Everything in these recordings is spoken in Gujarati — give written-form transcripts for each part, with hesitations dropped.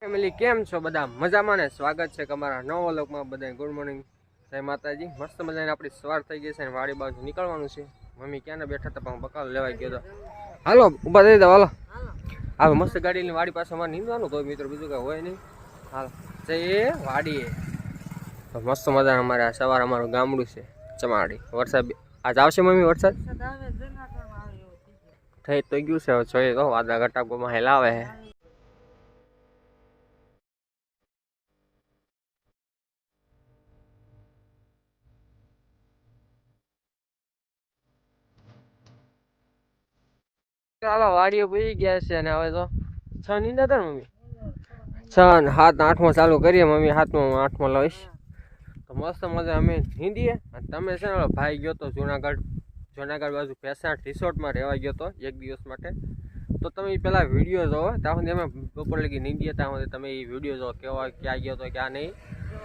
ફેમિલી કેમ છો બધા મજામાં ને? સ્વાગત છે તમારા નવા વ્લોગમાં. બધા ગુડ મોર્નિંગ, જય માતાજી. મસ્ત મજાની આપણી સવાર થઈ ગઈ છે અને વાડી બાજુ નીકળવાનું છે. મમ્મી ક્યાં બેઠા હતા પણ બકાલો લેવાઈ ગયો હતો. હાલો ઊભા થઈ જાવ, હાલો હાલો. મસ્ત ગાડીની વાડી પાસે અમારે નીંદવાનું તો મિત્રો, બીજું કાંઈ હોય નહીં. હાલ જઈએ વાડીએ. તો મસ્ત મજાનું અમારે આ સવાર અમારું ગામડું છે ચમાડી. વરસાદ આજ આવશે મમ્મી? વરસાદ થઈ તો ગયું છે, હવે જોઈએ તો વાદળા ઘટાકોમાં હેલાવે છે. ચાલો વાડીઓ પૂરી ગયા છે અને હવે તો 6 નીંદા હતા ને મમ્મી? 6 ને 7 8મો ચાલુ કરીએ મમ્મી. 7મો 8મો લઈશ તો મસ્ત મજા અમે નીંદીએ. તમે છે ને ભાઈ ગયો તો જુનાગઢ બાજુ પેસાટ રિસોર્ટમાં રહેવા ગયો તો 1 દિવસ માટે. તો તમે પેલા વિડીયો જોવો, ત્યાં સુધી અમે બપોર લગી નીંદીએ, ત્યાં સુધી તમે એ વિડીયો જોવો કેવા ક્યાં ગયો તો ક્યાં નહીં.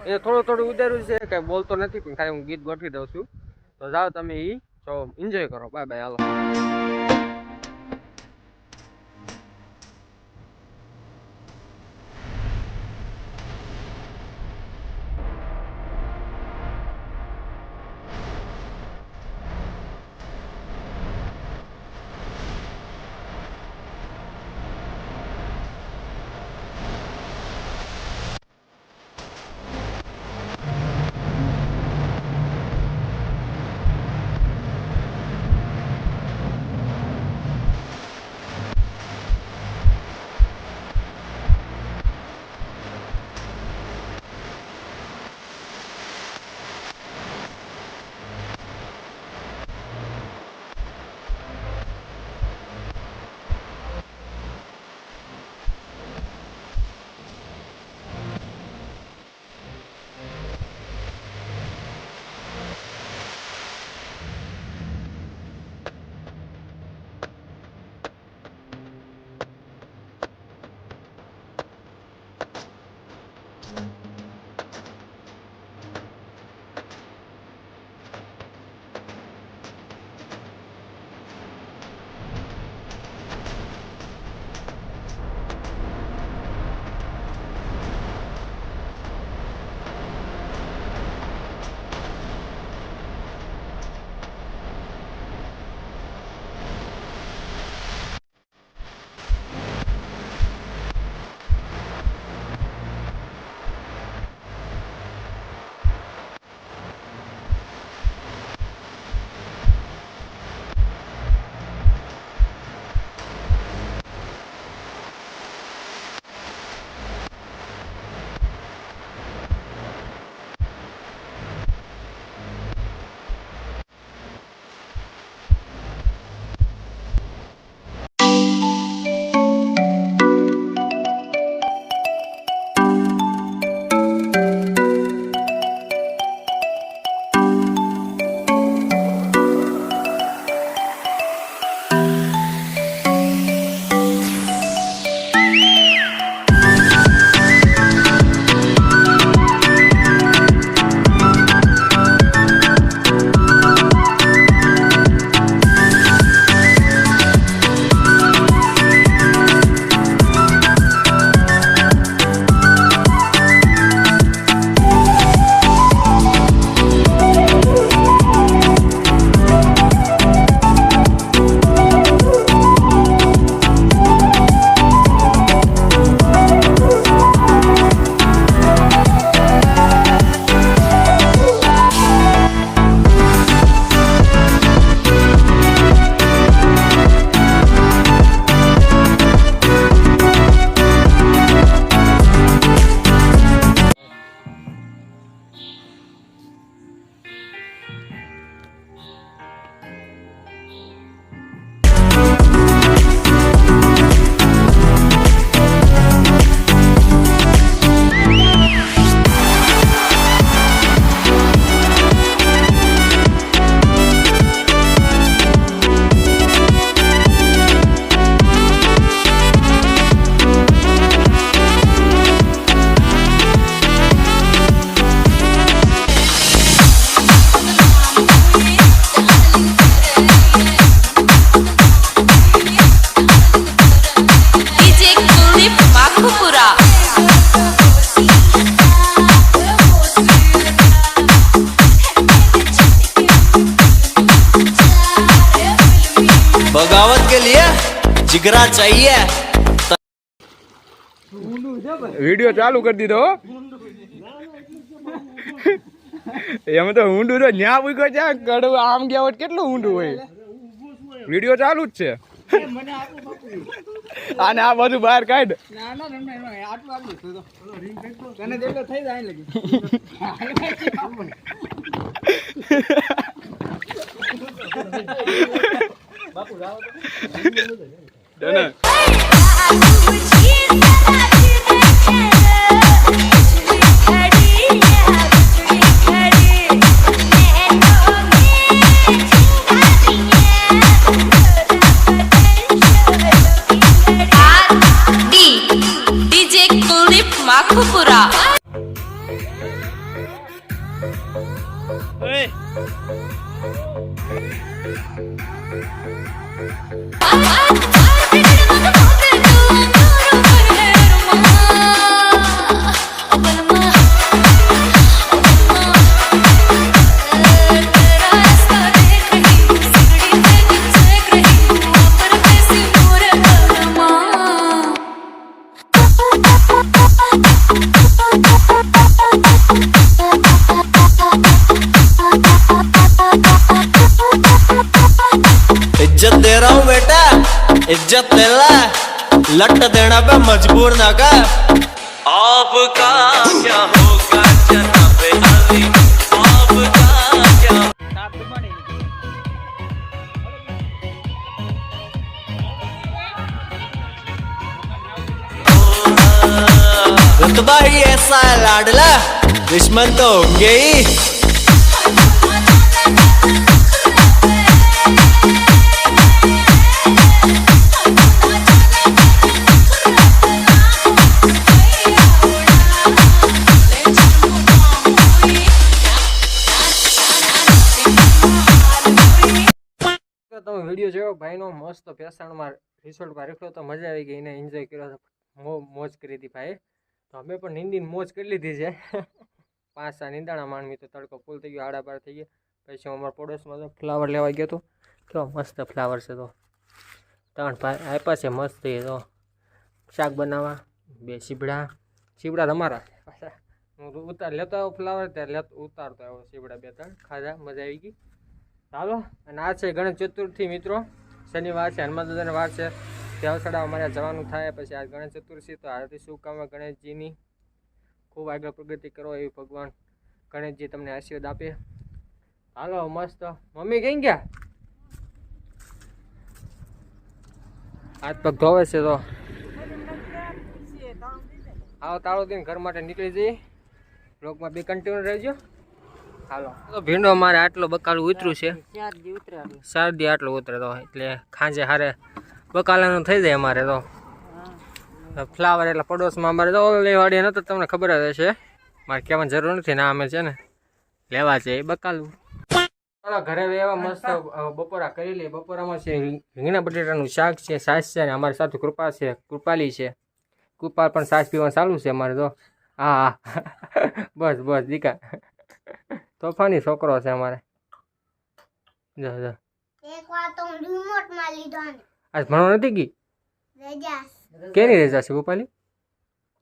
એ થોડું ઉતાર્યું છે, કાંઈ બોલતો નથી પણ ખાલી હું ગીત ગોઠવી દઉં છું. તો જાઓ તમે એ જો એન્જોય કરો. બાય બાય, હાલો. जिगरा चाहिए વિડિયો ચાલુ કરી દીધો હો. એમ તો ઊંડું તો ન્યા ઉગો છે કડવું આમ ગયા હોત કેટલું ઊંડું હોય. વિડિયો ચાલુ જ છે અને આ બધું બહાર કાઢ. डीजे कुलदीप माखुपुरा इज्जत दे रहा हूँ बेटा इज्जत ले ला लट देना पे मजबूर ना कर आपका क्या होगा जनाब अली आपका क्या रुतबा ही ऐसा है लाडला दुश्मन तो होंगे ही તમે વિડીયો જોયો ભાઈનો મસ્ત પેસાણમાં રિસોર્ટમાં રાખ્યો તો મજા આવી ગઈ એને એન્જોય કર્યો મોજ કરી હતી ભાઈ. તો અમે પણ નીંદીને મોજ કરી લીધી છે. 5 નીંદાણા માંડવી તો તડકો ફૂલ થઈ ગયો 8:30 થઈ ગયા. પછી અમારા પડોશમાં તો ફ્લાવર લેવા ગયો હતો. કેવો મસ્ત ફ્લાવર છે. તો 3 ભાઈ આપ્યા છે મસ્ત. એ તો શાક બનાવવા 2 સીબડા તમારા પાછા હું લેતો આવ્યો ફ્લાવર ત્યારે ઉતારતો આવ્યો સીબડા 2-3 ખાધા મજા આવી ગઈ. ચાલો અને આ છે ગણેશ ચતુર્થી મિત્રો. શનિવાર છે હનુમાન દાદાની વાર છે. ત્યાં સડા અમારે જવાનું થાય. પછી આ ગણેશ ચતુર્થી તો હાર્દિક શુભકામના ગણેશજીની. ખૂબ આગળ પ્રગતિ કરો એવી ભગવાન ગણેશજી તમને આશીર્વાદ આપે. હાલો મસ્ત. મમ્મી કઈ ગયા? હાથ પગ ધોવે છે. તો આવો તાળો દઈને ઘર માટે નીકળી જઈએ. બ્લોગમાં બી કન્ટિન્યુ રહેજો. હાલો તો ભીંડો અમારે આટલો બકાલું ઉતર્યું છે. 4 દી આટલું ઉતરે તો એટલે ખાંજે હારે બકાલાનું થઈ જાય અમારે. તો ફ્લાવર એટલે પડોશમાં અમારે તો ઓલી વાડી નતો તમને ખબર જ હશે. મારે કહેવાની જરૂર નથી. ના અમે છે ને લેવા છે એ બકાલું. ચાલો ઘરે એવા મસ્ત બપોરા કરી લઈએ. બપોરામાં છે રીંગણા બટેટાનું શાક છે, છાશ છે ને અમારી સાથે કૃપા છે, કૃપાલી છે. કૃપાલ પણ છાશ પીવાનું ચાલુ છે અમારે. તો હા બસ દીકા તોફાની છોકરો છે અમારે. જો આજ ભણવા નથી ગઈ? કેની રજા છે કૃપાલી?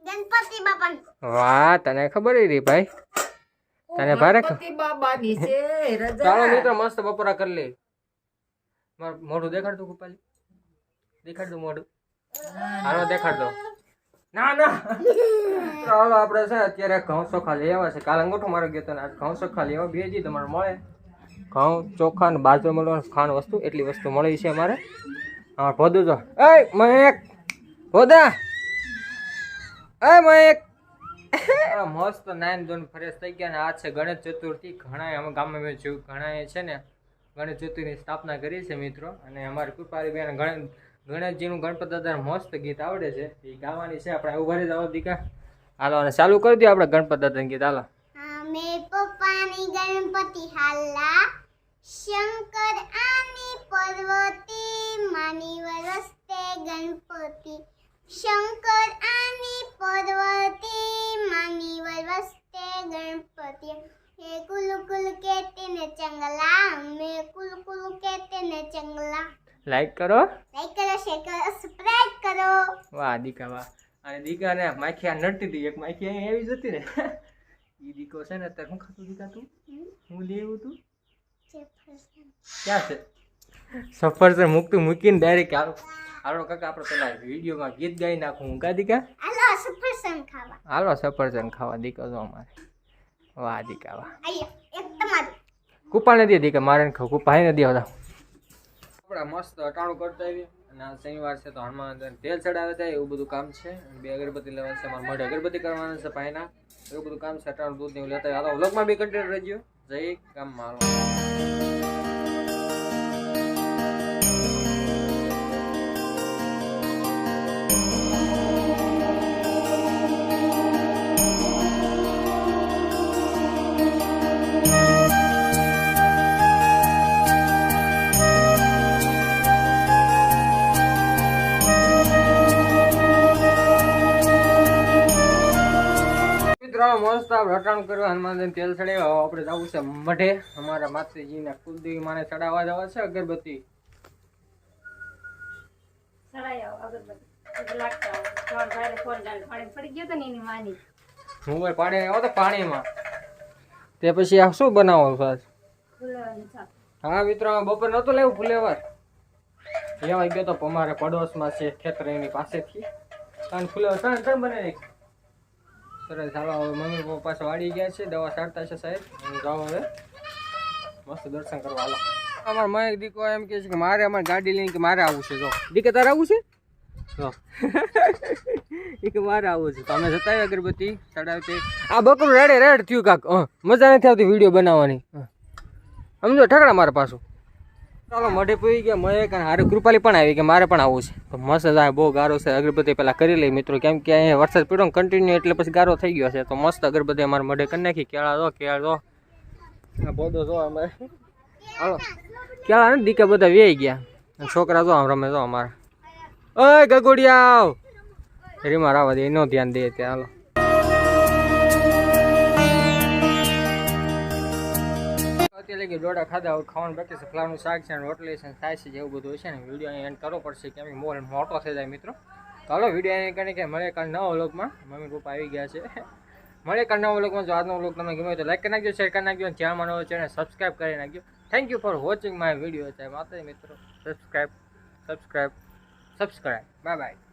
ગણપતિ બાપા. વાહ તને ખબર રહી ભાઈ. તને ભારે ચાલો મિત્રો મસ્ત બપોરા કરી લે. મારું મોઢું દેખાડ દો કૃપાલી. દેખાડ દો મોઢું. હાલો દેખાડ દો. ના ચાલો આપણે છે અત્યારે ઘઉં ચોખા લઈ આવ્યા છે. કાલ અંગૂઠો મારો ગયો હતો ને આજ ઘઉં ચોખા લઈ આવ્યા. 2 જી તમારે મળે ઘઉં ચોખા ને બાજુ મળવાનું ખાવાનું વસ્તુ એટલી વસ્તુ મળી છે અમારે. હા ભોદું તો મહેક ભોદા મહેક મસ્ત નાઈન ધોન ફ્રેશ થઈ ગયા. ને આ છે ગણેશ ચતુર્થી. ઘણા અમે ગામમાં મેં જોયું ઘણા છે ને ગણેશ ચતુર્થીની સ્થાપના કરી છે મિત્રો. અને અમારી કૃપાલી બેન ગણેશજીનું ગણપત દાદા મસ્ત ગીત આવડે છે એ ગાવાની છે. આપણે ઉભા રહી જાવ દીકા. હાલો અને ચાલુ કરી દો આપણે ગણપત દાદાનું ગીત. હાલો અમે પપ્પાની ગણપતિ હાલા શંકર આની પર્વતી માની વરસ્તે ગણપતિ શંકર આની પર્વતી માની વરસ્તે ગણપતિ हे कुल कुल कहते ने चंगला मैं कुल कुल कहते ने चंगला. લાઈક કરો, લાઈક કરો, શેર કરો, સબસ્ક્રાઇબ કરો. વાહ દીકા વાહ. અને દીકાને માખી આ નડતી હતી, એક માખી અહીં એવી જ હતી ને એ દીકો છે ને અત્યારે શું ખાતું દીકા તું? હું લેવું તું ક્યાં છે? સફરજન મૂકીને ડાયરેક્ટ હાલો કાકા આપણે પેલા વિડીયોમાં ગીત ગાઈ નાખું હું કા દીકા? હાલો સફરજન ખાવા. હાલો સફરજન ખાવા દીકો જો અમારે. વાહ દીકા વાહ. આયો એક તમારું. કૂપા નથી દીકા મારે કૂપા નથી આવતા. આપણે મસ્ત અટાણું કરતા આવીએ અને આ શનિવાર છે તો હનુમાન તેલ ચડાવે થાય એવું બધું કામ છે. 2 અગરબત્તી લેવાનું છે, મારા મોઢે અગરબત્તી કરવાનું છે પાયના, એવું બધું કામ છે. અટાણું દૂધ ને એવું લેતા હાલો વ્લોગમાં બી કન્ટિન્યુ રહેજો. જય કામમાં હાલો. મસ્ત આપણે અટાણું કરવા હનુમાન તેલ ચડાવ્યા. આપણે જવું છે મઢે, અમારા માતાજીના કુલદેવી માને ચડાવવા જવા છે અગરબત્તી. હું ભાઈ પાણી આવ્યો તો પાણીમાં તે પછી આ શું બનાવો છો? હા મિત્રો બપોર નહોતું લેવું ફુલેવર લેવા ગયો તો અમારે પડોશમાં છે ખેતર એની પાસેથી ત્રણ ફુલેવર ત્રણ બને. સરસ હાલો હવે મમ્મી પપ્પા પાસે વાળી ગયા છે, દવા છાંટતા છે સાહેબ. હું જાઉં હવે મસ્ત દર્શન કરવા. હાલો અમારા મયંક દીકો એમ કહે છે કે મારે અમારી ગાડી લઈને કે મારે આવવું છે. જો દીકે તારે આવવું છે? જો એ કે મારે આવવું છે તો અમે જતા આવ્યા અગરબત્તી ચડાવતી. આ બકરું રેડ થયું કાક મજા નથી આવતી વિડીયો બનાવવાની. સમજો ઠકડા મારે પાછું. ચાલો મઢે પી ગયા મયંક અને હારે કૃપાલી પણ આવી કે મારે પણ આવવું છે તો મસ્ત જાય. બહુ ગારો છે અગરબત્તી પહેલાં કરી લઈ મિત્રો, કેમ કે અહીંયા વરસાદ પડ્યો કન્ટિન્યુ એટલે પછી ગારો થઈ ગયો છે. તો મસ્ત અગરબત્તી અમારે મઢે કરી નાખી. કેળા જો બોધો જો અમારે. હાલો કેળા ને દીકા બધા વેઈ ગયા, છોકરા જો આમ રમે જો અમારે. ઓય ગગોડિયા રીમા રાવા દે એનો ધ્યાન દે ત્યાં. હાલો અત્યારે કે ડોડા ખાધા હવે ખાવાનું બાકી છે. ફ્લાવરનું શાક છે, રોટલી છે, થાય છે જેવું બધું છે ને. વિડીયો અહીં એન્ડ કરવો પડશે કેમ કે મોટો થઈ જાય મિત્રો. તો હાલો વિડીયો અહીં કરીને કે મળે કાલ નવા વ્લોગમાં. મમ્મી પપ્પા આવી ગયા છે. મળે કાલ નવા વ્લોગમાં. જો આજનો વ્લોગ તમને ગમ્યો તો લાઈક કરી નાખજો, શેર કરી નાખજો, ચેનલમાં નવો ચેનલ સબસ્ક્રાઈબ કરી નાખજો. Thank you for watching my video. ચાહે માતા મિત્રો સબસ્ક્રાઈબ બાય બાય.